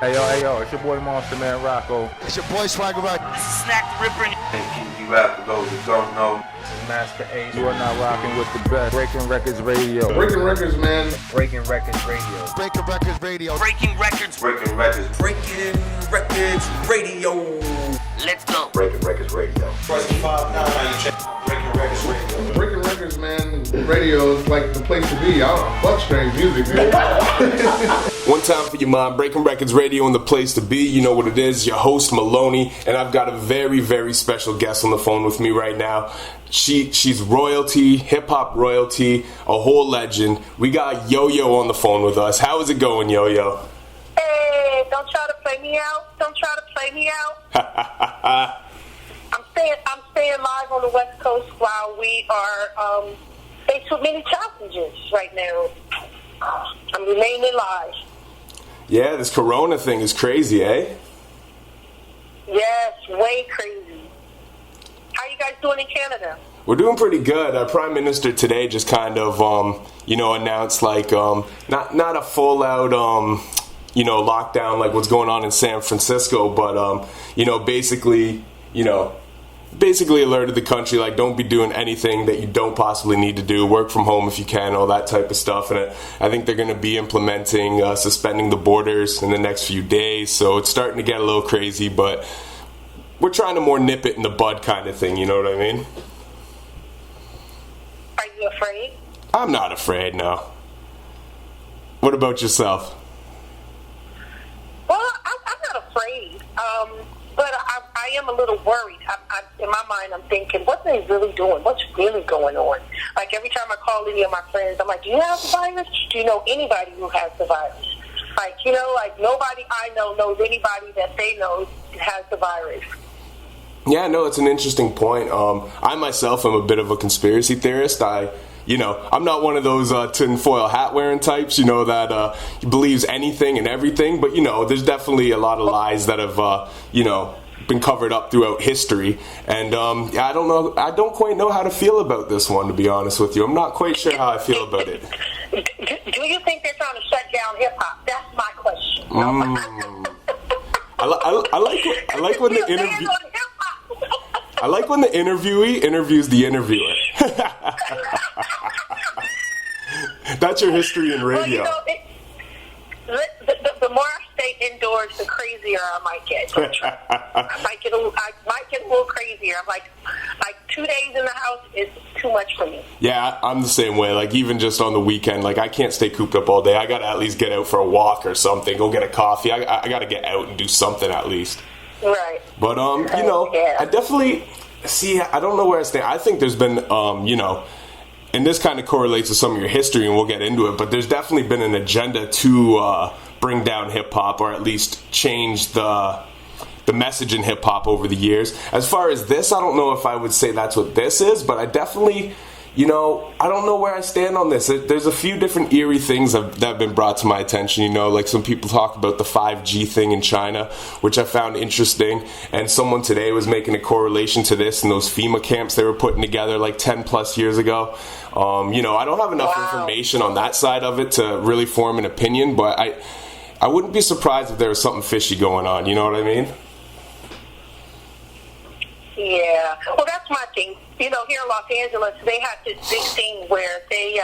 Hey yo, it's your boy Monster Man Rocco. It's your boy Swagger Rock. This is Snack the Ripper. And you rap for those who don't know. Master Ace. You are now rocking with the best. Breaking Records Radio. Breaking Records, man. Breaking Records Radio. Breaking Records Radio. Breaking Records. Breaking Records. Breaking Records Radio. Let's go. Breaking Records Radio. Breaking Records Radio. Breaking Records, man. Radio is like the place to be. I don't know. Fuck strange music, man. One time for your mind, Breaking Records Radio and the place to be. You know what it is, your host Maloney, and I've got a very, very special guest on the phone with me right now. She's royalty, hip-hop royalty, a whole legend. We got YoYo on the phone with us. How is it going, YoYo? Hey, don't try to play me out. Don't try to play me out. I'm staying live on the West Coast while we are faced with many challenges right now. I'm remaining live. Yeah, this Corona thing is crazy, eh? Yes, way crazy. How you guys doing in Canada? We're doing pretty good. Our Prime Minister today just kind of, announced like not a full out, lockdown like what's going on in San Francisco, but basically alerted the country like don't be doing anything that you don't possibly need to do. Work from home if you can, all that type of stuff. And I think they're going to be implementing suspending the borders in the next few days. So it's starting to get a little crazy, but we're trying to more nip it in the bud kind of thing. You know what I mean? Are you afraid? I'm not afraid, no. What about yourself? Well, I'm not afraid. But I am a little worried. In my mind, I'm thinking, what are they really doing? What's really going on? Like, every time I call any of my friends, I'm like, do you have the virus? Do you know anybody who has the virus? Like, nobody I know knows anybody that they know has the virus. Yeah, no, it's an interesting point. I myself am a bit of a conspiracy theorist. I'm not one of those tinfoil hat wearing types, that believes anything and everything. But, there's definitely a lot of lies that have, been covered up throughout history. And I don't know. I don't quite know how to feel about this one, to be honest with you. I'm not quite sure how I feel about it. Do you think they're trying to shut down hip hop? That's my question. I like when the interview. I like when the interviewee interviews the interviewer. That's your history in radio. Well, the more I stay indoors, the crazier I might get. I might get a little crazier. I'm like 2 days in the house is too much for me. Yeah, I'm the same way. Like, even just on the weekend, like, I can't stay cooped up all day. I gotta at least get out for a walk or something. Go get a coffee. I gotta get out and do something at least. Right. But yeah. I definitely see. I don't know where I stand. I think there's been and this kind of correlates with some of your history, and we'll get into it. But there's definitely been an agenda to bring down hip hop, or at least change the message in hip hop over the years. As far as this, I don't know if I would say that's what this is, but I definitely. I don't know where I stand on this. There's a few different eerie things that have been brought to my attention. Like some people talk about the 5G thing in China, which I found interesting. And someone today was making a correlation to this and those FEMA camps they were putting together like 10 plus years ago. I don't have enough information on that side of it to really form an opinion, but I wouldn't be surprised if there was something fishy going on. You know what I mean? Yeah. Well, that's my thing. Here in Los Angeles, they had this big thing where they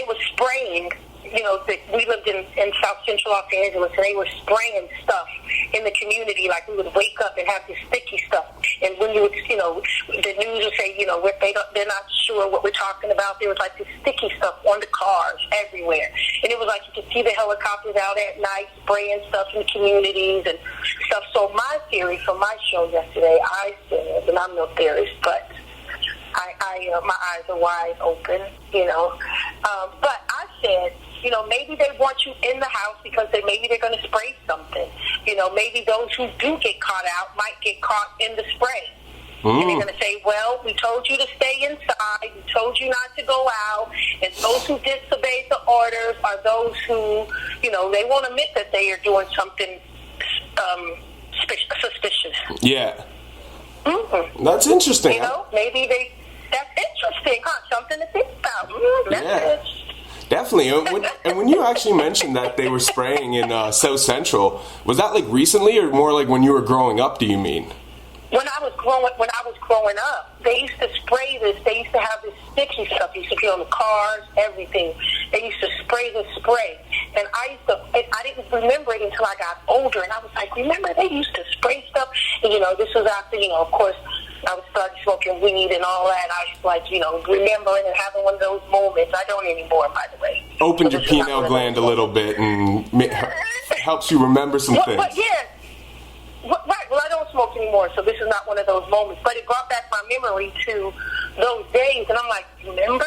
were spraying. We lived in South Central Los Angeles, and they were spraying stuff in the community. Like, we would wake up and have this sticky stuff, and when you would, the news would say, they're not sure what we're talking about. There was like this sticky stuff on the cars everywhere, and it was like you could see the helicopters out at night spraying stuff in the communities and stuff. So my theory from my show yesterday, I said, and I'm no theorist, but my eyes are wide open, but I said, maybe they want you in the house because maybe they're going to spray something. Maybe those who do get caught out might get caught in the spray. And they're going to say, well, we told you to stay inside. We told you not to go out. And those who disobeyed the orders are those who, they won't admit that they are doing something suspicious. Yeah. Mm-hmm. That's interesting. Maybe that's interesting, huh? Something to think about. Yeah. Definitely. And when you actually mentioned that they were spraying in South Central, was that like recently or more like when you were growing up, do you mean? When I was growing up, they used to spray this. They used to have this sticky stuff. It used to be on the cars, everything. They used to spray this spray. And I didn't remember it until I got older. And I was like, remember they used to spray stuff? And, this was after, of course, I was started smoking weed and all that. I was like, remembering and having one of those moments. I don't anymore, by the way. Opened your pineal gland a little bit and helps you remember some things. But yeah. Right, well, I don't smoke anymore, so this is not one of those moments. But it brought back my memory to those days, and I'm like, remember?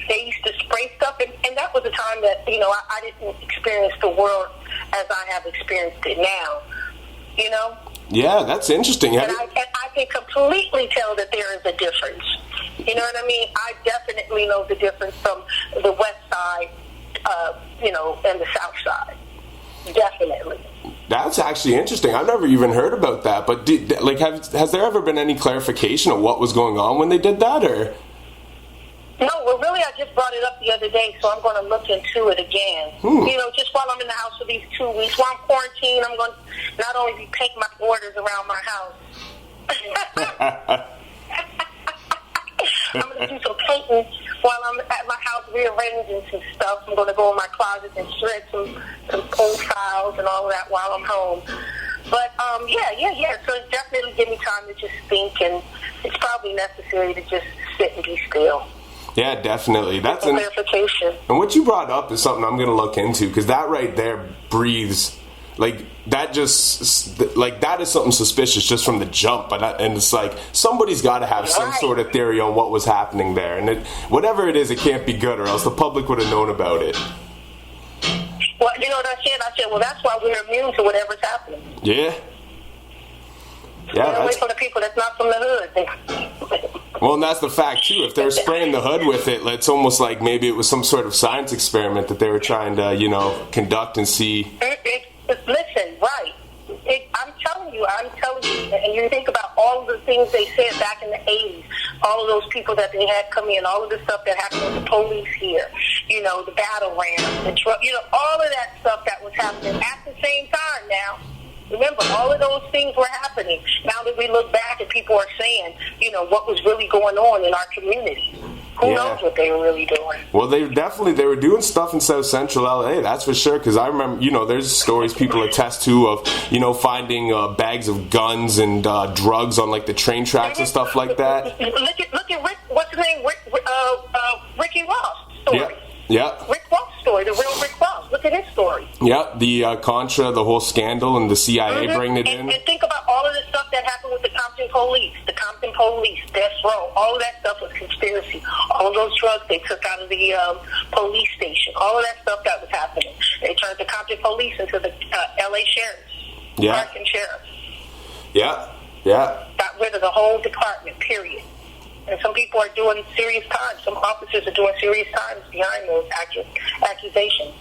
They used to spray stuff, and that was a time that, I didn't experience the world as I have experienced it now, Yeah, that's interesting. And I can completely tell that there is a difference. You know what I mean? I definitely know the difference from the west side, and the south side. Definitely. That's actually interesting. I've never even heard about that. But has there ever been any clarification of what was going on when they did that, or? No, well, really, I just brought it up the other day, so I'm going to look into it again. Just while I'm in the house for these 2 weeks, while I'm quarantined, I'm going to not only be painting my borders around my house. I'm going to do some painting while I'm at my house rearranging some stuff. I'm going to go in my closet and shred some old files and all of that while I'm home. But, yeah. So it's definitely give me time to just think, and it's probably necessary to just sit and be still. Yeah, definitely. That's clarification. And what you brought up is something I'm going to look into, because that right there breathes... that is something suspicious just from the jump, and it's like somebody's got to have some sort of theory on what was happening there, and whatever it is, it can't be good, or else the public would have known about it. Well, you know what I said? Well, that's why we're immune to whatever's happening. Yeah. Away from the people that's not from the hood. Well, and that's the fact too. If they're spraying the hood with it, it's almost like maybe it was some sort of science experiment that they were trying to, conduct and see. Listen, right. I'm telling you, and you think about all of the things they said back in the 80s, all of those people that they had come in, all of the stuff that happened with the police here, the battle ram, the truck, all of that stuff that was happening at the same time now. Remember, all of those things were happening. Now that we look back and people are saying, what was really going on in our community. Who knows what they were really doing? Well, they were doing stuff in South Central LA, that's for sure, because I remember, there's stories people attest to of, finding bags of guns and drugs on, the train tracks and stuff like that. Look at Rick, what's his name, Ricky Ross story. Yeah. Rick Ross story, the real Rick Ross. Look at his story. Yeah, the Contra, the whole scandal, and the CIA bringing it in. And think about all of the stuff that happened with the Compton police, Death Row. All of that stuff was conspiracy. All of those drugs they took out of the police station. All of that stuff that was happening. They turned the Compton police into the L.A. sheriffs. Yeah. Park and sheriffs. Yeah. Got rid of the whole department, period. And some people are doing serious time. Some officers are doing serious times behind those accusations.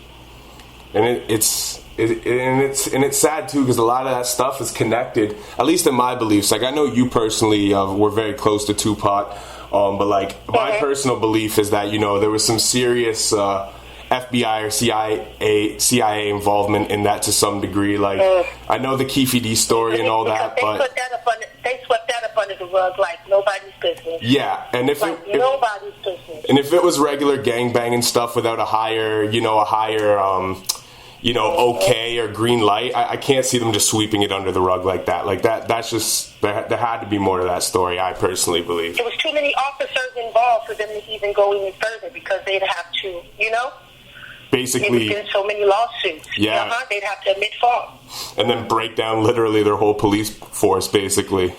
And it's sad too, because a lot of that stuff is connected. At least in my beliefs. I know you personally were very close to Tupac, but my personal belief is that there was some serious FBI or CIA involvement in that to some degree. I know the Keefe D story and all that, but they swept that up under the rug like nobody's business. Yeah, and nobody's business. And if it was regular gangbanging stuff without a higher okay or green light, I can't see them just sweeping it under the rug like that. That's just there had to be more to that story. I personally believe there was too many officers involved for them to even go any further, because they'd have to, basically, there's been so many lawsuits. Yeah, they'd have to admit fault, and then break down literally their whole police force, basically.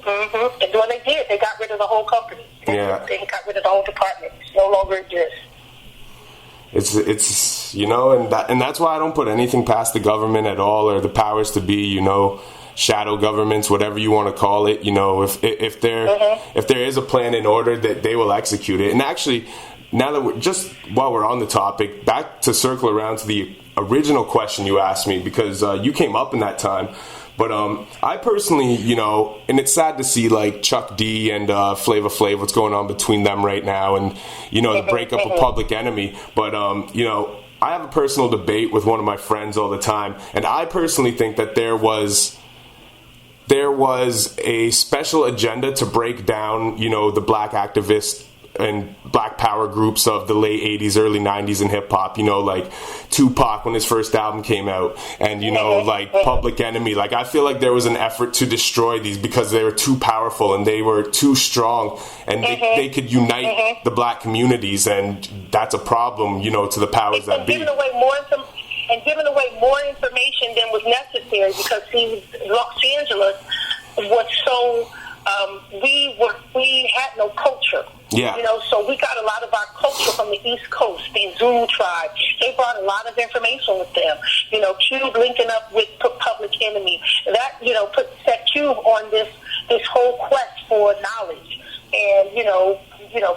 Mm-hmm. And when they did, they got rid of the whole company. They got rid of the whole department. It's no longer exists. It's and that's why I don't put anything past the government at all, or the powers to be, shadow governments, whatever you want to call it. If there is a plan in order, that they will execute it. And actually, now that while we're on the topic, back to circle around to the original question you asked me, because you came up in that time. But I personally, you know, and it's sad to see like Chuck D and Flavor Flav, what's going on between them right now, and you know, the breakup of Public Enemy. But you know, I have a personal debate with one of my friends all the time, and I personally think that there was a special agenda to break down, you know, the black activists and black power groups of the late 80s, early 90s in hip-hop, you know, like Tupac when his first album came out, and, you know, like Public Enemy. Like, I feel like there was an effort to destroy these because they were too powerful and they were too strong, and they could unite the black communities, and that's a problem, you know, to the powers that be. Giving away more information than was necessary, because, see, Los Angeles was so... we had no culture. Yeah. You know, so we got a lot of our culture from the East Coast, the Zulu tribe. They brought a lot of information with them. You know, Cube linking up with Public Enemy. That, you know, set Cube on this whole quest for knowledge. And, you know,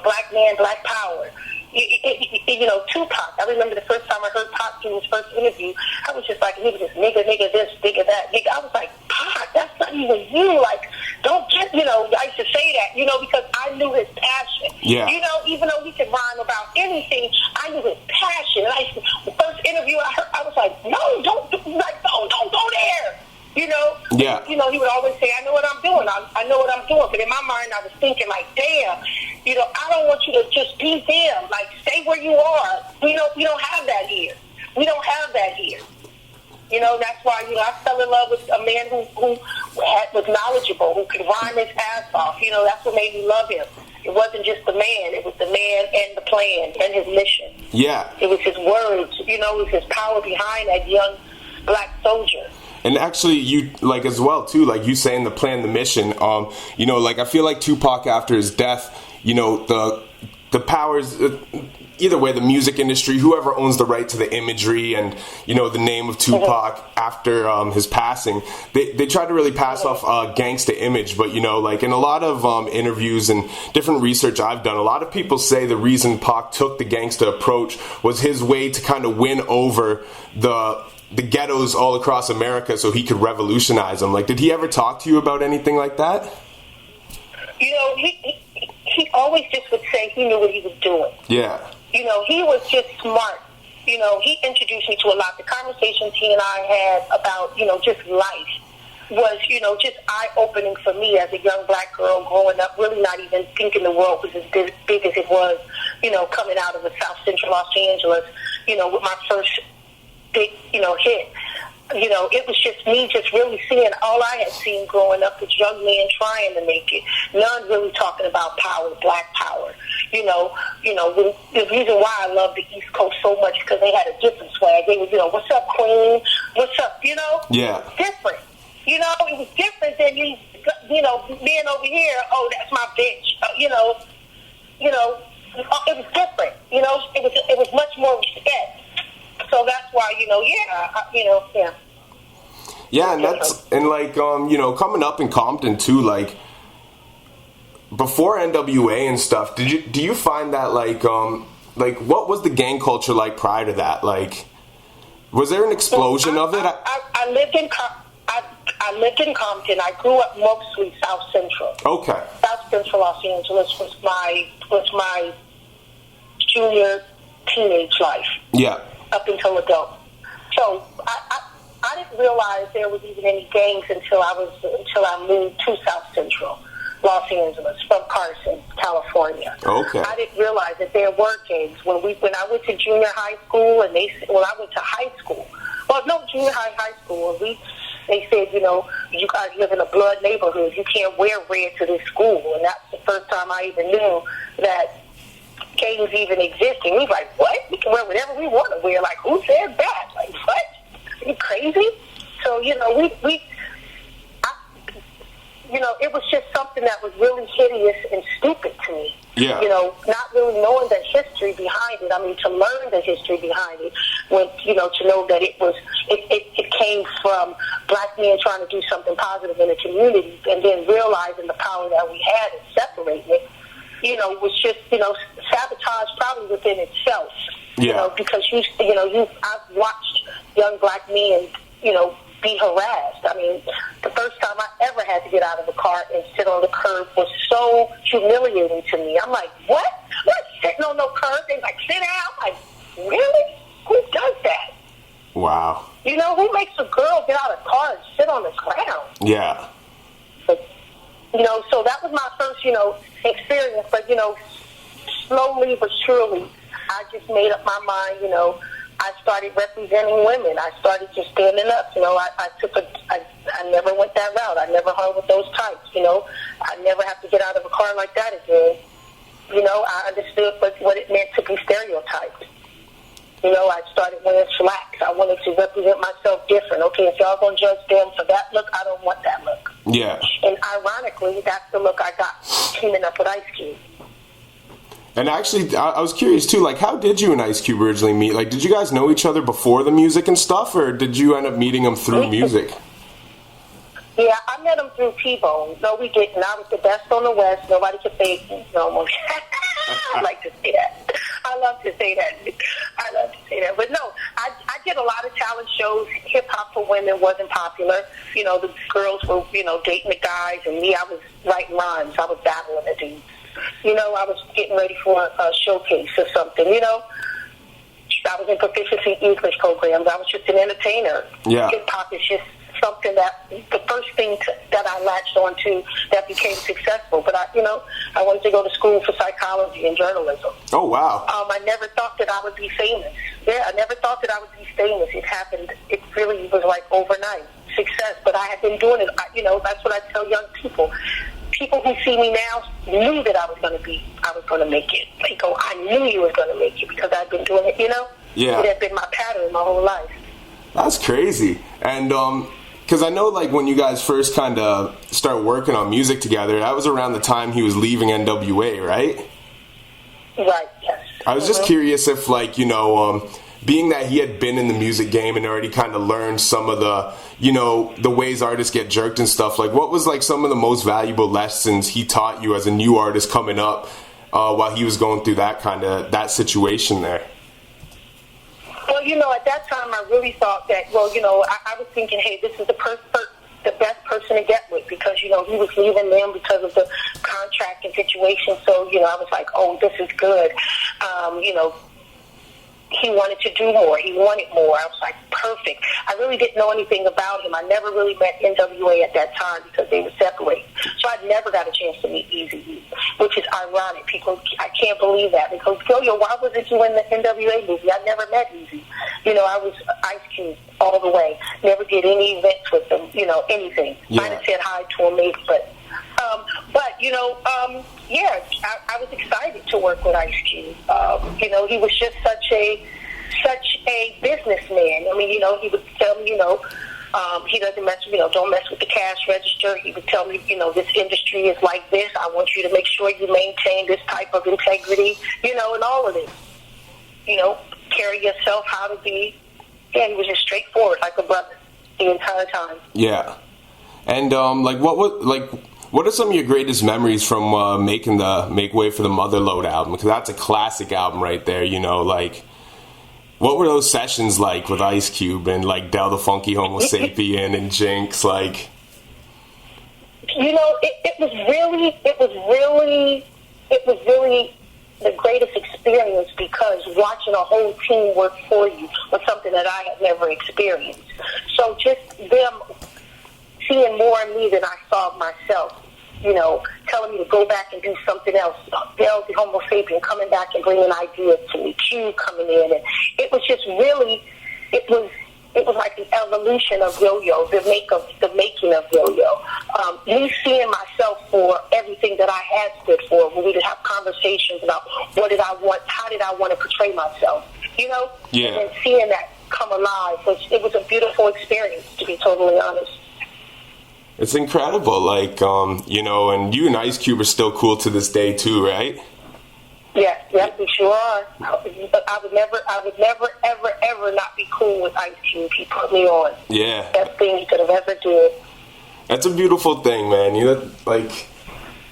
black man, black power. You know, Tupac. I remember the first time I heard Pac do his first interview, I was just like, he was just nigga this, nigga that, nigga. I was like, Pac, that's not even you. Like, don't get, you know, I used to say that, you know, because I knew his passion. Yeah. You know, even though he could rhyme about anything, I knew his passion. And the first interview I heard, I was like, no, don't go there. You know? Yeah. You know, he would always say, I know what I'm doing. I know what I'm doing. But in my mind, I was thinking, like, damn, you know, I don't want you to just be them. Like, stay where you are. We don't have that here. We don't have that here. You know, that's why, you know, I fell in love with a man who was knowledgeable, who could rhyme his ass off. You know, that's what made me love him. It wasn't just the man. It was the man and the plan and his mission. Yeah. It was his words. You know, it was his power behind that young black soldier. And actually, you, like, as well, too, like you saying the plan, the mission, you know, like, I feel like Tupac, after his death, you know, the powers, either way, the music industry, whoever owns the right to the imagery and, you know, the name of Tupac after his passing, they try to really pass off a gangsta image. But, you know, like, in a lot of interviews and different research I've done, a lot of people say the reason Pac took the gangsta approach was his way to kind of win over the ghettos all across America so he could revolutionize them. Like, did he ever talk to you about anything like that? You know, he always just would say he knew what he was doing. Yeah. You know, he was just smart. You know, he introduced me to a lot. The conversations he and I had about, you know, just life was, you know, just eye-opening for me as a young black girl growing up, really not even thinking the world was as big as it was, you know, coming out of the South Central Los Angeles, you know, with my first big, you know, hit. You know, it was just me just really seeing all I had seen growing up was young men trying to make it. None really talking about power, black power. You know, the reason why I love the East Coast so much because they had a different swag. They were, you know, what's up, Queen? What's up? You know? Yeah. Different. You know, it was different than these, you know, being over here, oh, that's my bitch. You know, it was different. You know, it was much more respect. So that's why, you know, yeah. Yeah, and like, you know, coming up in Compton too, like, before NWA and stuff, do you find that, like, what was the gang culture like prior to that? Like, was there an explosion of it? I lived in Compton. I grew up mostly South Central. Okay. South Central Los Angeles was my junior teenage life. Yeah. Up until adult. So I didn't realize there was even any gangs until I moved to South Central Los Angeles from Carson, California. Okay. I didn't realize that there were gangs when I went to junior high school and I went to high school. Well, no, junior high school. They said, you know, you guys live in a blood neighborhood. You can't wear red to this school, and that's the first time I even knew that gangs even existing. We was like, what? We can wear whatever we want to wear. Like, who said that? Like, what? Are you crazy? So, you know, you know, it was just something that was really hideous and stupid to me. Yeah. You know, not really knowing the history behind it. I mean, to learn the history behind it, when, you know, to know that it came from black men trying to do something positive in the community, and then realizing the power that we had and separating it, you know, was just, you know, sabotage probably within itself. Yeah. You know, because I've watched young black men, you know, be harassed. I mean, the first time I ever had to get out of a car and sit on the curb was so humiliating to me. I'm like, what? I'm not sitting on no curb. They're like, sit down. I'm like, really? Who does that? Wow. You know, who makes a girl get out of the car and sit on the ground? Yeah. But, you know, so that was my first, you know, experience. But, you know, slowly but surely, I just made up my mind, you know. I started representing women. I started just standing up. You know, I never went that route. I never hung with those types, you know. I never have to get out of a car like that again. You know, I understood what it meant to be stereotyped. You know, I started wearing slacks. I wanted to represent myself different. Okay, if y'all gonna judge them for that look, I don't want that look. Yeah. And ironically, that's the look I got teaming up with Ice Cube. And actually, I was curious too, like, how did you and Ice Cube originally meet? Like, did you guys know each other before the music and stuff, or did you end up meeting him through music? Yeah, I met him through T-Bone. No, we didn't. I was the best on the West. Nobody could say no more. I like to say that. I love to say that. But no, I did a lot of talent shows. Hip-hop for women wasn't popular. You know, the girls were, you know, dating the guys, and me, I was writing rhymes. I was battling the dudes. You know, I was getting ready for a showcase or something, you know. I was in proficiency English programs. I was just an entertainer. Yeah. Hip-hop is just something that, the first thing that I latched onto that became successful. But, I wanted to go to school for psychology and journalism. Oh, wow. I never thought that I would be famous. Yeah, I never thought that I would be famous. It happened, it really was like overnight success. But I had been doing it, that's what I tell young people. People who see me now knew that I was going to make it. They go, I knew you was going to make it because I've been doing it, you know? Yeah. It had been my pattern my whole life. That's crazy. And, because I know, like, when you guys first kind of start working on music together, that was around the time he was leaving NWA, right? Right, yes. I was just curious if, like, you know, being that he had been in the music game and already kind of learned some of the, you know, the ways artists get jerked and stuff, like, what was, like, some of the most valuable lessons he taught you as a new artist coming up while he was going through that situation there? Well, you know, at that time, I really thought that, well, you know, I was thinking, hey, this is the best person to get with because, you know, he was leaving them because of the contract and situation. So, you know, I was like, oh, this is good. You know, he wanted to do more. He wanted more. I was like, perfect. I really didn't know anything about him. I never really met NWA at that time because they were separated. So I never got a chance to meet Eazy-E, which is ironic. People, I can't believe that because, YoYo, why wasn't you in the NWA movie? I never met Eazy. You know, I was Ice Cube all the way. Never did any events with them, you know, anything. Yeah. Might have said hi to him maybe, but you know, yeah, I was excited to work with Ice Cube. You know, he was just such a businessman. I mean, you know, he would tell me, you know, he doesn't mess, you know, don't mess with the cash register. He would tell me, you know, this industry is like this. I want you to make sure you maintain this type of integrity, you know, and all of this. You know, carry yourself how to be. Yeah, he was just straightforward, like a brother, the entire time. Yeah. And, what are some of your greatest memories from making the Make Way for the Motherlode album? Because that's a classic album right there, you know, like, what were those sessions like with Ice Cube and, like, Del the Funky Homo Sapien and Jinx, like? You know, it was really the greatest experience because watching a whole team work for you was something that I had never experienced. So just them seeing more in me than I saw myself, you know, telling me to go back and do something else. Del the Homo Sapien coming back and bringing ideas to me, Q coming in, and it was just really, it was like the evolution of YoYo, the making of YoYo. Me seeing myself for everything that I had stood for, when we would have conversations about what did I want, how did I want to portray myself, you know? Yeah. And then seeing that come alive, it was a beautiful experience, to be totally honest. It's incredible, like, you know, and you and Ice Cube are still cool to this day too, right? Yeah, we sure are. But I would never, ever not be cool with Ice Cube. He put me on. Yeah. Best thing he could have ever did. That's a beautiful thing, man. You know, like,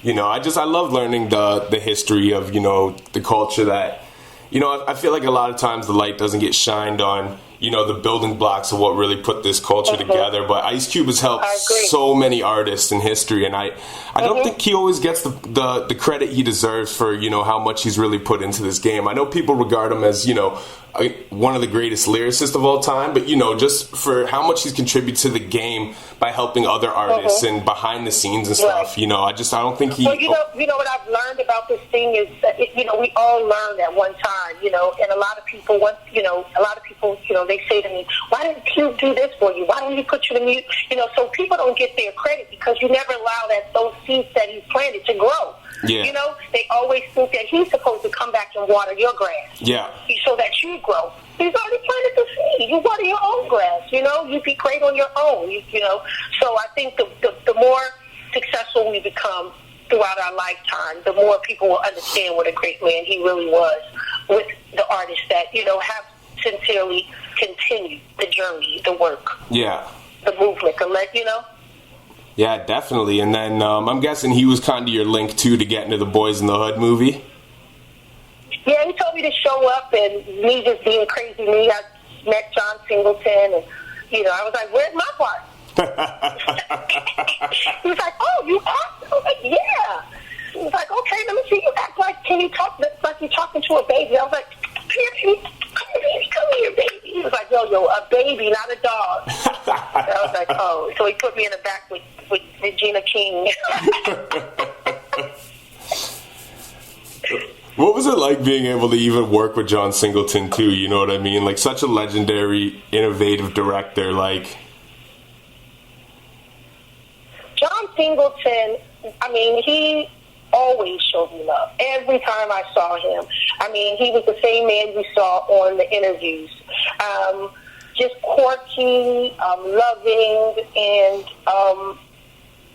you know, I love learning the history of, you know, the culture that, you know, I feel like a lot of times the light doesn't get shined on, you know, the building blocks of what really put this culture together. But Ice Cube has helped so many artists in history, and I don't think he always gets the credit he deserves for, you know, how much he's really put into this game. I know people regard him as, you know, one of the greatest lyricists of all time, but, you know, just for how much he's contributed to the game by helping other artists and behind the scenes and stuff, you know, I don't think he... Well, you know what I've learned about this thing is that, you know, we all learned at one time, you know, and a lot of people, they say to me, why didn't Cube do this for you? Why don't he put you in mute? You know, so people don't get their credit because you never allow those seeds that he's planted to grow. Yeah. You know, they always think that he's supposed to come back and water your grass. Yeah. So that you grow. He's already planted the seed. You water your own grass, you know. You be great on your own, you know. So I think the more successful we become throughout our lifetime, the more people will understand what a great man he really was with the artists that, you know, have sincerely continued the journey, the work. Yeah. The movement, you know. Yeah, definitely. And then I'm guessing he was kind of your link, too, to get into the Boys in the Hood movie. Yeah, he told me to show up, and me just being crazy me, I met John Singleton, and, you know, I was like, where's my part? He was like, oh, you act? I was like, yeah. He was like, okay, let me see you act like, can you talk like you're talking to a baby? I was like, come here, baby. He was like, yo, a baby, not a dog. I was like, oh. So he put me in the back with Regina King. What was it like being able to even work with John Singleton, too? You know what I mean? Like, such a legendary, innovative director, like... John Singleton, I mean, he always showed me love. Every time I saw him. I mean, he was the same man we saw on the interviews. Just quirky, loving, and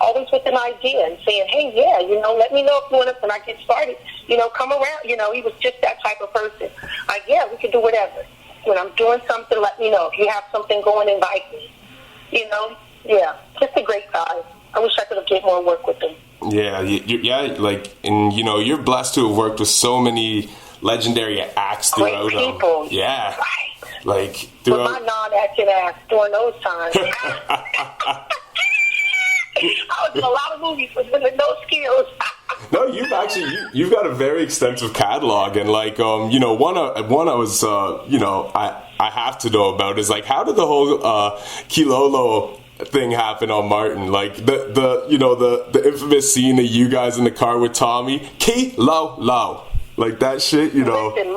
always with an idea and saying, hey, yeah, you know, let me know if you want to, when I get started, you know, come around. You know, he was just that type of person. Like, yeah, we can do whatever. When I'm doing something, let me know. If you have something going, invite me. You know, yeah, just a great guy. I wish I could have did more work with him. Yeah, like, and, you know, you're blessed to have worked with so many legendary acts throughout. Great people. Yeah. Right. Like, With throughout. my non-acting ass during those times. I was in a lot of movies with no skills. No, you've got a very extensive catalog, and like you know, one I was you know, I have to know about is like, how did the whole Kilolo thing happen on Martin? Like the you know, the infamous scene of you guys in the car with Tommy, Kilolo, like that shit, you know. Listen,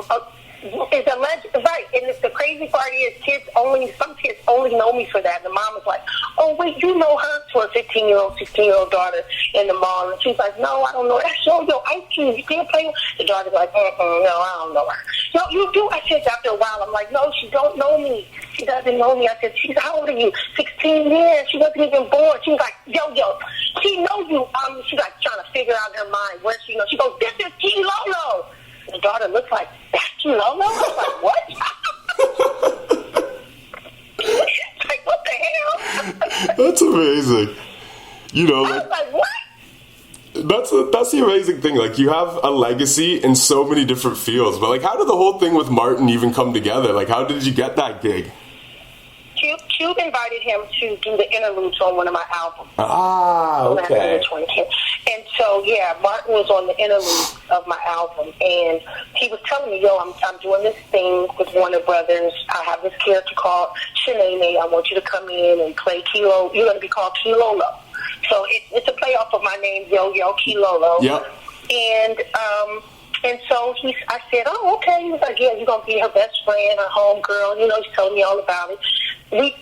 it's a legend, right? And the crazy part is, some kids only know me for that. And the mom was like, "Oh wait, you know her?" To a 15-year-old, 16-year-old daughter in the mall, and she's like, "No, I don't know. That's YoYo Ice Cube. You can't play with." The daughter's like, "No, I don't know her." "No, you do." I said after a while, I'm like, "No, she don't know me. She doesn't know me." I said, "How old are you?" 16 years. She wasn't even born. She was like, "YoYo, she know you." She's like trying to figure out in her mind where she knows. She goes, "This is Kilolo." The daughter looks like, "That's Kilolo?" I was like, "What?" Like, what the hell? That's amazing. You know, I was like, what? That's the amazing thing. Like, you have a legacy in so many different fields. But like, how did the whole thing with Martin even come together? Like, how did you get that gig? Cube invited him to do the interludes on one of my albums. Ah, okay. And so, yeah, Martin was on the interlude of my album, and he was telling me, "Yo, I'm doing this thing with Warner Brothers. I have this character called Shanae. I want you to come in and play Kilo. You're going to be called Kilolo." So it's a play off of my name, YoYo Kilolo. Yep. And so I said, "Oh, okay." He was like, "Yeah, you're going to be her best friend, her homegirl." You know, he's telling me all about it. We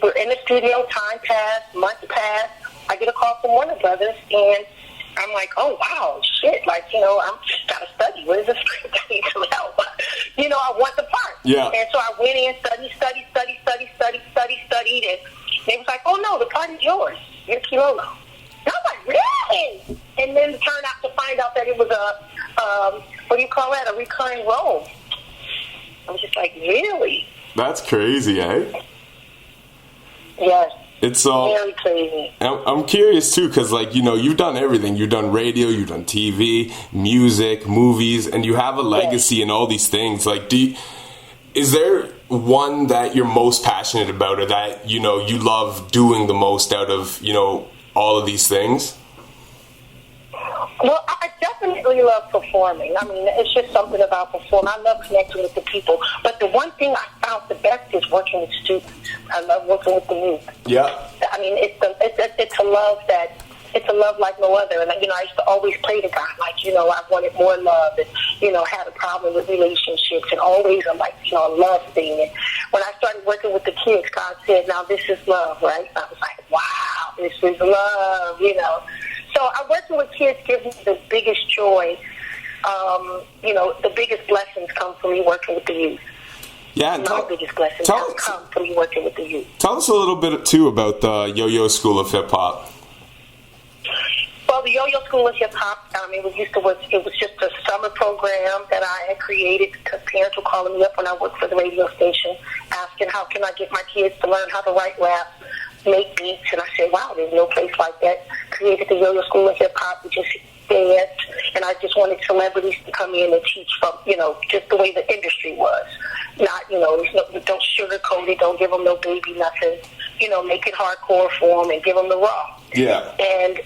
were in the studio, time passed, months passed. I get a call from Warner Brothers, and I'm like, "Oh, wow, shit. Like, you know, I'm got to study. What is this script? I need some help." You know, I want the part. Yeah. And so I went in, studied, and they was like, "Oh, no, the part is yours. You're Kilolo." And I was like, "Really?" And then it turned out to find out that it was a recurring role. I was just like, really? That's crazy, eh? Yes. It's very crazy. I'm curious too, because like, you know, you've done everything. You've done radio, you've done TV, music, movies, and you have a legacy in all these things. Like, is there one that you're most passionate about, or that, you know, you love doing the most out of, you know, all of these things? Well, I definitely love performing. I mean, it's just something about performing. I love connecting with the people. But the one thing I found the best is working with students. I love working with the youth. Yeah. I mean, it's a love that, it's a love like no other. And, you know, I used to always play the guy, like, you know, I wanted more love and, you know, had a problem with relationships. And always I'm like, you know, a love thing. And when I started working with the kids, God said, now this is love, right? I was like, wow, this is love, you know. So working with kids gives me the biggest joy. You know, the biggest blessings come from me working with the youth. Yeah, My biggest blessings have come from me working with the youth. Tell us a little bit, too, about the YoYo School of Hip Hop. Well, the YoYo School of Hip Hop, it was just a summer program that I had created because parents were calling me up when I worked for the radio station, asking how can I get my kids to learn how to write rap, make beats, and I said, wow, there's no place like that. Created the YoYo School of Hip Hop, which is dance, and I just wanted celebrities to come in and teach from, you know, just the way the industry was. Not, you know, don't sugarcoat it, don't give them no baby nothing, you know, make it hardcore for them and give them the raw. Yeah. And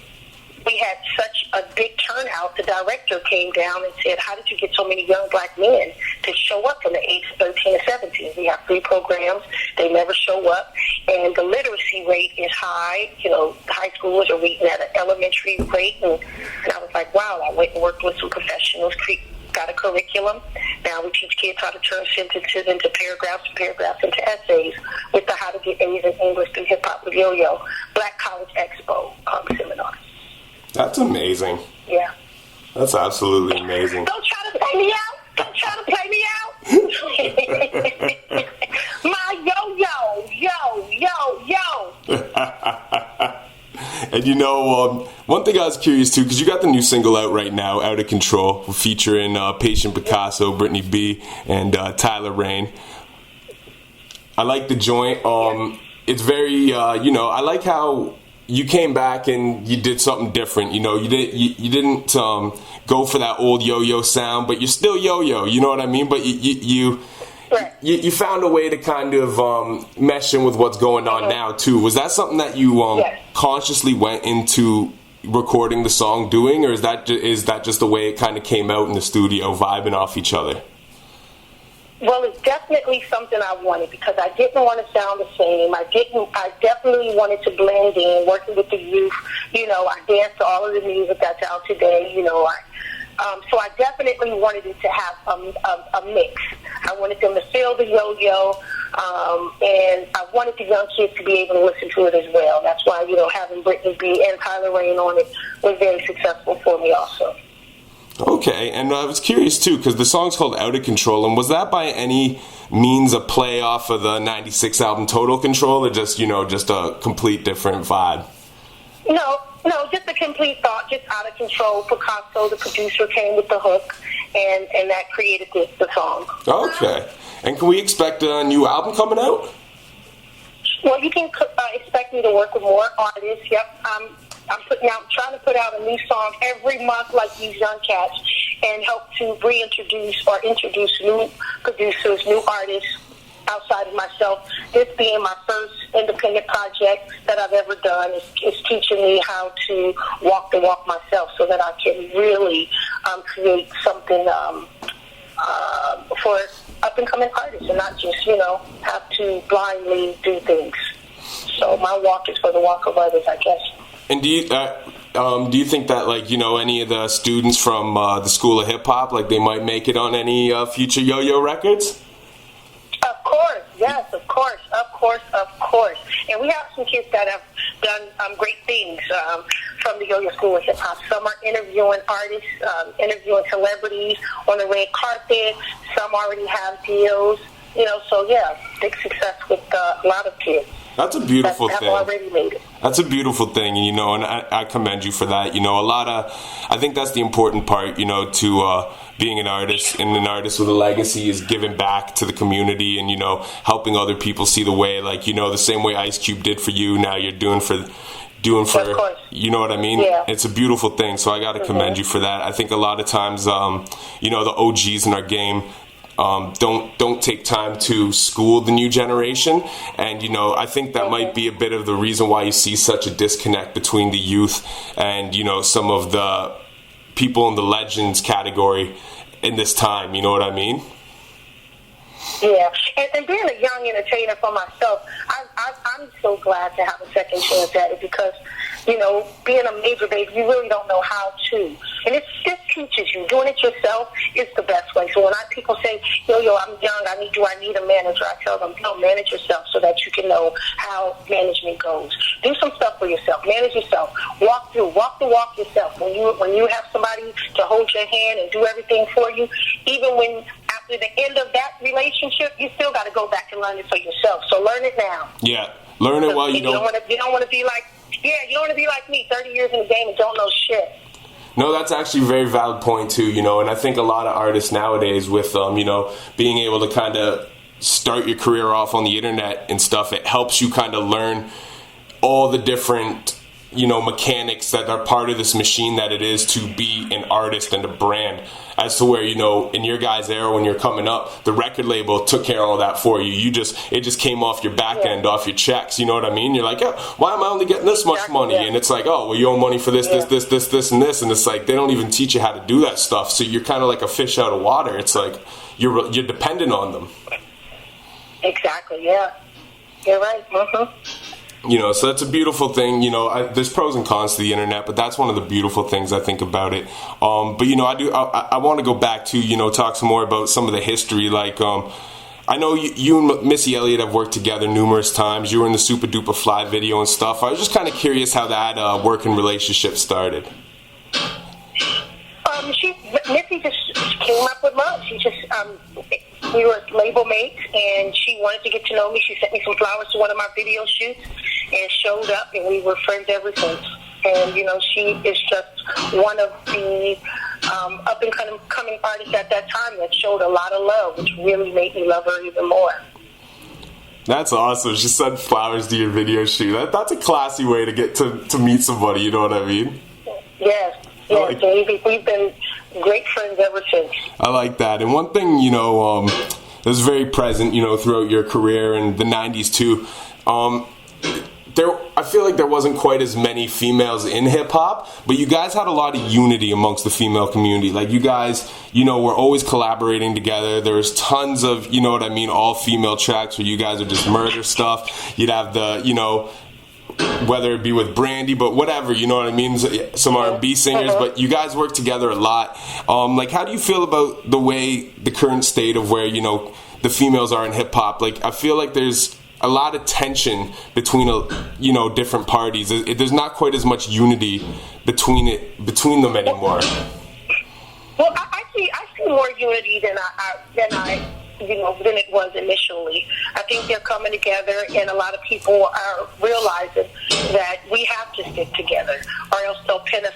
we had such a big turnout. The director came down and said, how did you get so many young black men to show up from the age of 13 to 17? We have 3 programs. They never show up. And the literacy rate is high. You know, high schoolers are reading at an elementary rate. And I was like, wow, I went and worked with some professionals, got a curriculum. Now we teach kids how to turn sentences into paragraphs into essays with the How to Get A's in English through Hip Hop with Yo-Yo Black College Expo seminar. That's amazing. Yeah. That's absolutely amazing. Don't try to play me out. Don't try to play me out. My yo-yo. And you know, one thing I was curious too, because you got the new single out right now, Out of Control, featuring Patient Picasso, Brittany B, and Tyler Rain. I like the joint. It's very, you know, I like how you came back and you did something different. You know, you didn't go for that old yo-yo sound, but you're still yo-yo. You know what I mean? But you found a way to kind of mesh in with what's going on now too. Was that something that you consciously went into recording the song doing, or is that just the way it kind of came out in the studio, vibing off each other? Well, it's definitely something I wanted because I didn't want to sound the same. I definitely wanted to blend in, working with the youth. You know, I dance to all of the music that's out today. You know, so I definitely wanted it to have a mix. I wanted them to feel the yo-yo, and I wanted the young kids to be able to listen to it as well. That's why, you know, having Brittany B and Tyler Rain on it was very successful for me also. Okay, and I was curious too, because the song's called Out of Control, and was that by any means a play off of the 96 album Total Control, or just, you know, just a complete different vibe? No, just a complete thought, just Out of Control. Picasso, the producer, came with the hook, and that created the song. Okay, and can we expect a new album coming out? Well, you can expect me to work with more artists, yep. I'm trying to put out a new song every month like these young cats and help to reintroduce or introduce new producers, new artists outside of myself. This being my first independent project that I've ever done is teaching me how to walk the walk myself so that I can really create something for up-and-coming artists and not just, you know, have to blindly do things. So my walk is for the walk of others, I guess. And do you think that, like, you know, any of the students from the School of Hip Hop, like, they might make it on any future YoYo records? Of course, yes, of course. And we have some kids that have done great things from the YoYo School of Hip Hop. Some are interviewing artists, interviewing celebrities on the red carpet. Some already have deals, you know. So yeah, big success with a lot of kids. That's a beautiful thing. Already made it. That's a beautiful thing, you know, and I commend you for that. You know, I think that's the important part, you know, to being an artist, and an artist with a legacy is giving back to the community and, you know, helping other people see the way, like, you know, the same way Ice Cube did for you, now you're doing for, you know what I mean? Yeah. It's a beautiful thing, so I got to commend you for that. I think a lot of times, you know, the OGs in our game, don't take time to school the new generation. And, you know, I think that might be a bit of the reason why you see such a disconnect between the youth and, you know, some of the people in the legends category in this time. You know what I mean? Yeah, and being a young entertainer for myself, I'm so glad to have a second chance at it because, you know, being a major baby, you really don't know how to. And it just teaches you. Doing it yourself is the best way. So when people say, yo, I'm young, do I need a manager? I tell them, no, manage yourself so that you can know how management goes. Do some stuff for yourself. Manage yourself. Walk the walk yourself. When you have somebody to hold your hand and do everything for you, even when after the end of that relationship, you still got to go back and learn it for yourself. So learn it now. Yeah, learn it while you don't. You don't want to be like, you don't want to be like me, 30 years in the game and don't know shit. No, that's actually a very valid point too, you know, and I think a lot of artists nowadays with, you know, being able to kind of start your career off on the internet and stuff, it helps you kind of learn all the different, you know, mechanics that are part of this machine that it is to be an artist and a brand. As to where, you know, in your guys' era when you're coming up, the record label took care of all that for you. It just came off your back end, off your checks. You know what I mean? You're like, yeah, why am I only getting this much money? And it's like, oh, well, you owe money for this, and this. And it's like they don't even teach you how to do that stuff. So you're kind of like a fish out of water. It's like you're dependent on them. Exactly. Yeah. You're right. Mm-hmm. You know, so that's a beautiful thing. You know, there's pros and cons to the internet, but that's one of the beautiful things I think about it. But you know, I want to go back to, you know, talk some more about some of the history. Like, I know you and Missy Elliott have worked together numerous times. You were in the Super Duper Fly video and stuff. I was just kind of curious how that working relationship started. Missy just came up with love. She just, we were label mates, and she wanted to get to know me. She sent me some flowers to one of my video shoots and showed up, and we were friends ever since. And, you know, she is just one of the up-and-coming artists at that time that showed a lot of love, which really made me love her even more. That's awesome. She sent flowers to your video shoot. That's a classy way to get to meet somebody, you know what I mean? Yes. Yeah, we've been great friends ever since. I like that. And one thing, you know, that was very present, you know, throughout your career in the 90s too, I feel like there wasn't quite as many females in hip-hop, but you guys had a lot of unity amongst the female community. Like, you guys, you know, were always collaborating together. There was tons of, you know what I mean, all-female tracks where you guys would just murder stuff. You'd have the, you know, whether it be with Brandy, but whatever, you know what I mean, some R&B singers, but you guys work together a lot. Like, how do you feel about the way, the current state of where, you know, the females are in hip-hop? Like, I feel like there's a lot of tension between, you know, different parties. There's not quite as much unity between them anymore. Well, I see more unity than it was initially. I think they're coming together, and a lot of people are realizing that we have to stick together, or else they'll pin us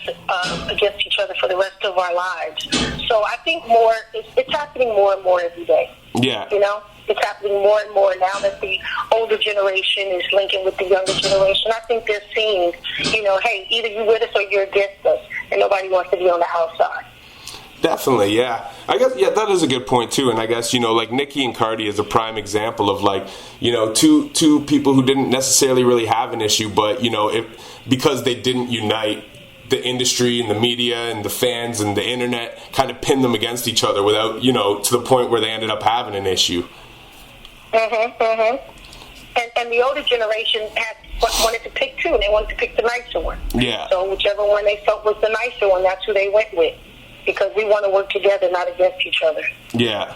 against each other for the rest of our lives. So I think it's happening more and more every day. Yeah. You know, it's happening more and more now that the older generation is linking with the younger generation. I think they're seeing, you know, hey, either you're with us or you're against us, and nobody wants to be on the outside. Definitely, yeah. I guess, yeah, that is a good point too. And I guess, you know, like Nicki and Cardi is a prime example of, like, you know, two people who didn't necessarily really have an issue, but, you know, because they didn't unite, the industry and the media and the fans and the internet kind of pinned them against each other without, you know, to the point where they ended up having an issue. And the older generation wanted to pick two, and they wanted to pick the nicer one. Yeah. So whichever one they felt was the nicer one, that's who they went with. Because we want to work together, not against each other. Yeah.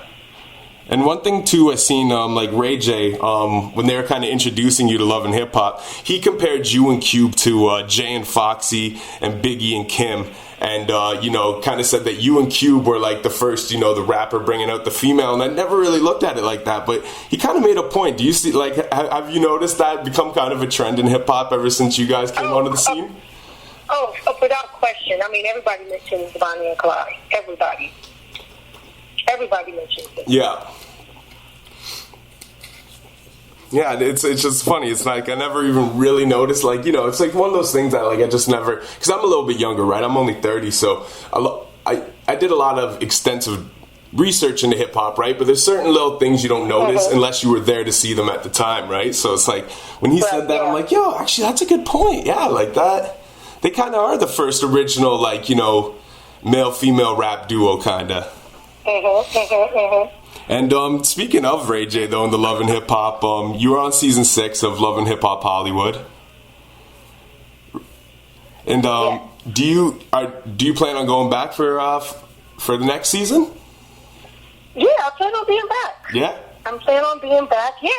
And one thing, too, I've seen, like Ray J, when they were kind of introducing you to Love and Hip Hop, he compared you and Cube to Jay and Foxy and Biggie and Kim. And, you know, kind of said that you and Cube were like the first, you know, the rapper bringing out the female. And I never really looked at it like that. But he kind of made a point. Do you see, like, have you noticed that become kind of a trend in hip hop ever since you guys came onto the scene? Oh, without question. I mean, everybody mentions Bonnie and Clyde. Everybody mentions it. Yeah. Yeah, it's just funny. It's like I never even really noticed. Like, you know, it's like one of those things that, like, I just never, because I'm a little bit younger, right? I'm only 30, so I did a lot of extensive research into hip hop, right? But there's certain little things you don't notice unless you were there to see them at the time, right? So it's like when he said that, I'm like, yo, actually, that's a good point. Yeah, like that. They kind of are the first original, like, you know, male-female rap duo, kind of. And speaking of Ray J, though, in the Love and Hip Hop, you were on season 6 of Love and Hip Hop Hollywood. And do you plan on going back for the next season? Yeah, I plan on being back. Yeah, I'm planning on being back. Yeah,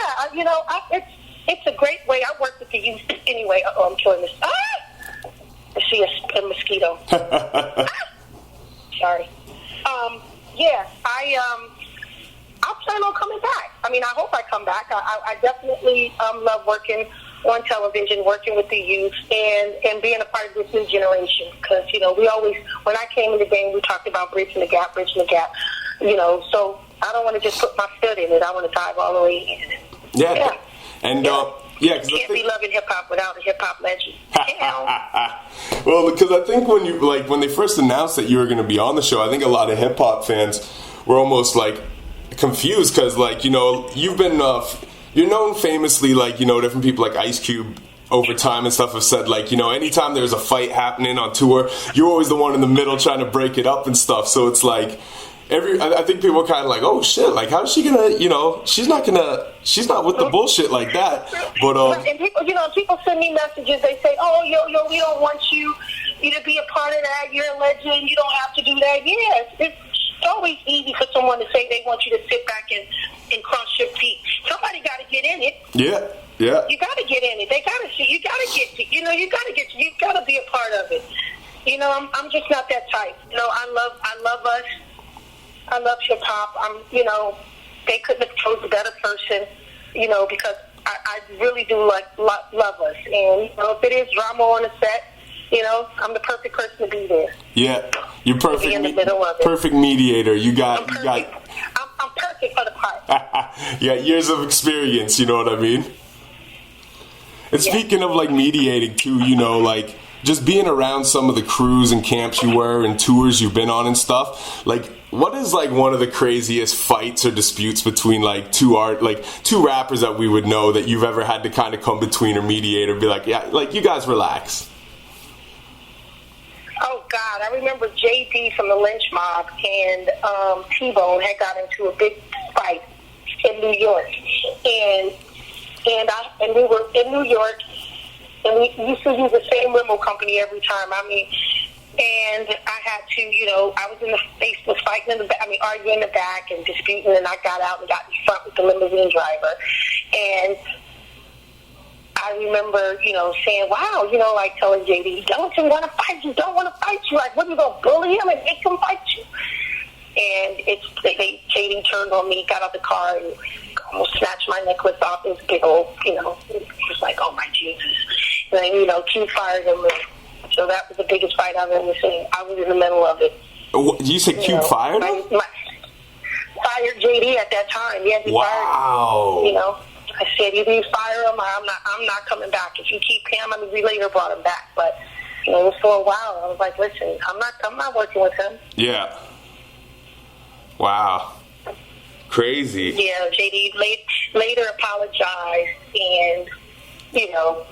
it's a great way. I work with the youth anyway. I'm killing this. I see a mosquito. Sorry. Yeah, I plan on coming back. I mean, I hope I come back. I definitely love working on television, working with the youth, and being a part of this new generation. Because, you know, we always, when I came in the game, we talked about bridging the gap. You know, so I don't want to just put my foot in it. I want to dive all the way in. Yeah. And, you can't be loving hip-hop without a hip-hop legend. Well, because I think when they first announced that you were going to be on the show, I think a lot of hip-hop fans were almost, like, confused because, like, you know, you've been, you're known famously, like, you know, different people like Ice Cube over time and stuff have said, like, you know, anytime there's a fight happening on tour, you're always the one in the middle trying to break it up and stuff. So it's like, I think people are kind of like, oh shit, like how's she gonna, you know, she's not with the bullshit like that. But and people, you know, people send me messages. They say, oh, yo, we don't want you to be a part of that. You're a legend. You don't have to do that. Yes, it's always easy for someone to say they want you to sit back and cross your feet. Somebody got to get in it. Yeah. You got to get in it. They got to see. You got to get. You know, you got to be a part of it. You know, I'm just not that type. You know, I love us. I love hip hop. You know, they couldn't have chosen a better person, you know, because I really do love us. And, you know, if it is drama on the set, you know, I'm the perfect person to be there. Yeah, you're perfect. Be in the middle of it. Perfect mediator. I'm perfect for the part. You got years of experience, you know what I mean? And speaking of, like, mediating, too, you know, like, just being around some of the crews and camps you were and tours you've been on and stuff, like, what is, like, one of the craziest fights or disputes between, like, two rappers that we would know that you've ever had to kind of come between or mediate or be like, yeah, like, you guys relax? Oh, God, I remember J-Dee from the Lynch Mob and T-Bone had got into a big fight in New York. And we were in New York, and we used to use the same limo company every time. I mean, and I had to, you know, I was fighting in the back, arguing in the back and disputing, and I got out and got in front with the limousine driver. And I remember, you know, saying, wow, you know, like telling J-Dee, don't want to fight you. Like, what, you going to bully him and make him fight you? And J-Dee turned on me, got out the car, and almost snatched my necklace off. It was big old, you know, it was like, oh my Jesus. And then, you know, Q fired him. So that was the biggest fight I've ever seen. I was in the middle of it. You said Q fired him? Fired J-Dee at that time. Yeah, he fired him. You know, I said, either you fire him or I'm not coming back. If you keep him, we later brought him back. But, you know, it was for a while. I was like, listen, I'm not working with him. Yeah. Wow. Crazy. Yeah, J-Dee later apologized and, you know,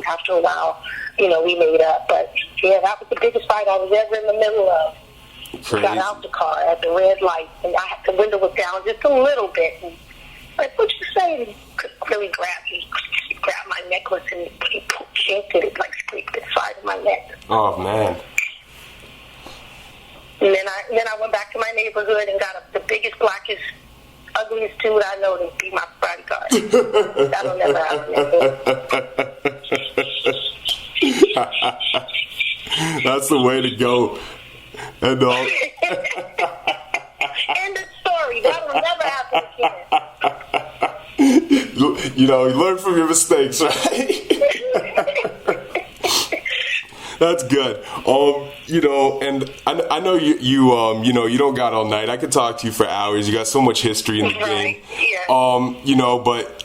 after a while, you know, we made up. But, yeah, that was the biggest fight I was ever in the middle of. Crazy. Got out the car at the red light, and the window was down just a little bit. And, like, what'd you say? He couldn't really grab me. He grabbed my necklace, and he chinked it, like, scraped the side of my neck. Oh, man. And then I went back to my neighborhood and got the biggest, blackest, ugliest dude I know to be my bodyguard. That'll never happen. That's the way to go. And end of story. That'll never happen again. You know, you learn from your mistakes, right? That's good. You know, and I know you know, you don't got all night. I could talk to you for hours. You got so much history in the game. Yeah. You know, but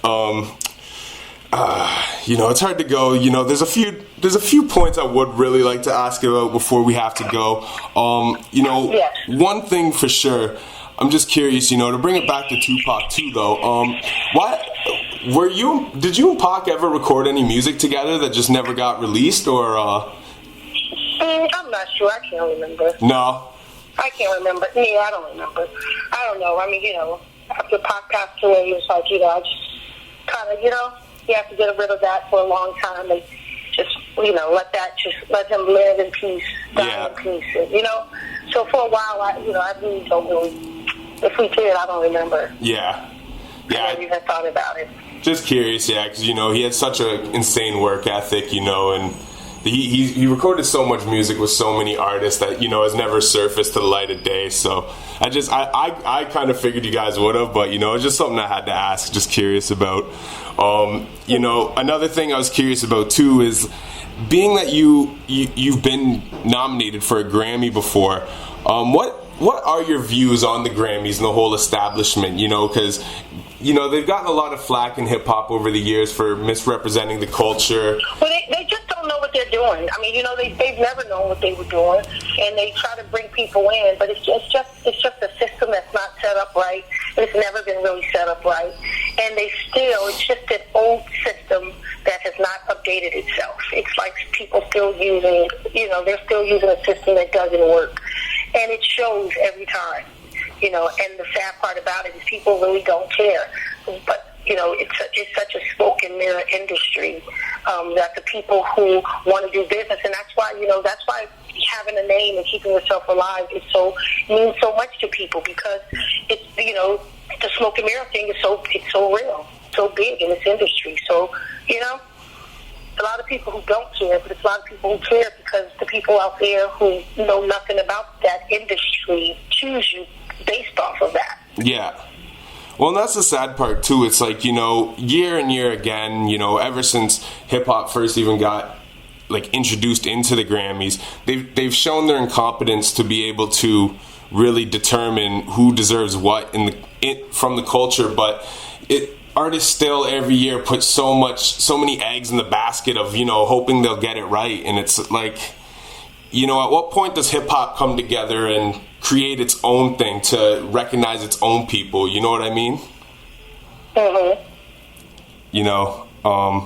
it's hard to go. There's a few points I would really like to ask about before we have to go. Yes. One thing for sure, I'm just curious, to bring it back to Tupac too, though. Did you and Pac ever record any music together that just never got released, or? I'm not sure. I can't remember. No. I can't remember. Yeah, I don't remember. I don't know. I mean, after Pac passed away, it was like, I just kind of, you have to get rid of that for a long time and just, let him live in peace, die in peace. And, so for a while, I really don't if we did, I don't remember. Yeah. I never even thought about it. Just curious, yeah, because, he had such an insane work ethic, and he recorded so much music with so many artists that, has never surfaced to the light of day. So I kind of figured you guys would have, but, it's just something I had to ask, just curious about. Another thing I was curious about, too, is being that you've been nominated for a Grammy before, what are your views on the Grammys and the whole establishment, because they've gotten a lot of flack in hip-hop over the years for misrepresenting the culture. Well, they just don't know what they're doing. I mean, they've never known what they were doing, and they try to bring people in, but it's just a system that's not set up right. It's never been really set up right, and it's just an old system that has not updated itself. It's like people still using, they're still using a system that doesn't work, and it shows every time. And the sad part about it is people really don't care. But, it's such a smoke and mirror industry that the people who want to do business, and that's why having a name and keeping yourself alive means so much to people, because it's, the smoke and mirror thing is so real, so big in this industry. So, a lot of people who don't care, but it's a lot of people who care because the people out there who know nothing about that industry choose you based off of that. Yeah. Well, and that's the sad part, too. It's like, year and year again, ever since hip-hop first even got, introduced into the Grammys, they've shown their incompetence to be able to really determine who deserves what from the culture, but artists still every year put so many eggs in the basket of, hoping they'll get it right. And it's like, at what point does hip-hop come together and create its own thing to recognize its own people? You know what I mean? Mm-hmm.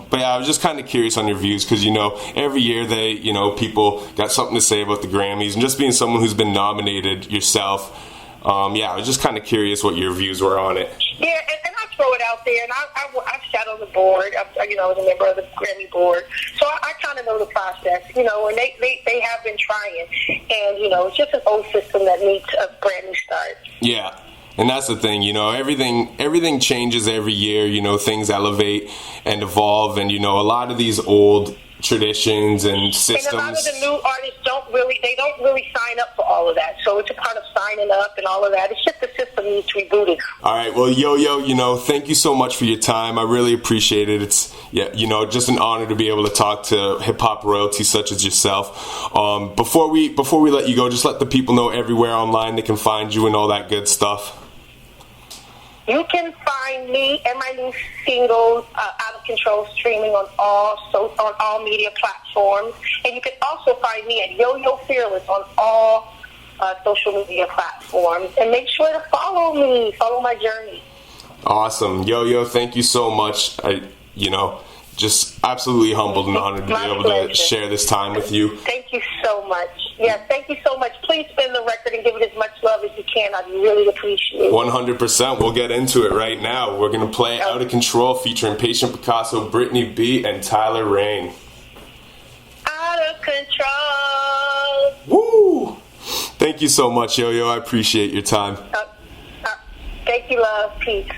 But yeah, I was just kind of curious on your views because, every year people got something to say about the Grammys, and just being someone who's been nominated yourself, I was just kind of curious what your views were on it. Yeah, and I throw it out there, and I've sat on the board. I was a member of the Grammy board, so I kind of know the process, and they have been trying, and it's just an old system that needs a brand new start. Yeah. And that's the thing, everything changes every year, things elevate and evolve, and, a lot of these old traditions and systems. And a lot of the new artists don't really sign up for all of that. So it's a part of signing up and all of that. It's just the system needs to reboot. All right. Well, YoYo, thank you so much for your time. I really appreciate it. It's, just an honor to be able to talk to hip-hop royalty such as yourself. Before we let you go, just let the people know everywhere online they can find you and all that good stuff. You can find me and my new single, Out of Control, streaming on all media platforms. And you can also find me at YoYo Fearless on all social media platforms. And make sure to follow me, follow my journey. Awesome. YoYo, thank you so much. Just absolutely humbled and honored to be able to share this time with you. Thank you so much. Yes, thank you so much. Please spin the record and give it as much love as you can. I'd really appreciate it. 100%. We'll get into it right now. We're going to play Out of Control featuring Patient Picasso, Brittany B, and Tyler Rain. Out of control. Woo! Thank you so much, YoYo. I appreciate your time. Thank you, love. Peace.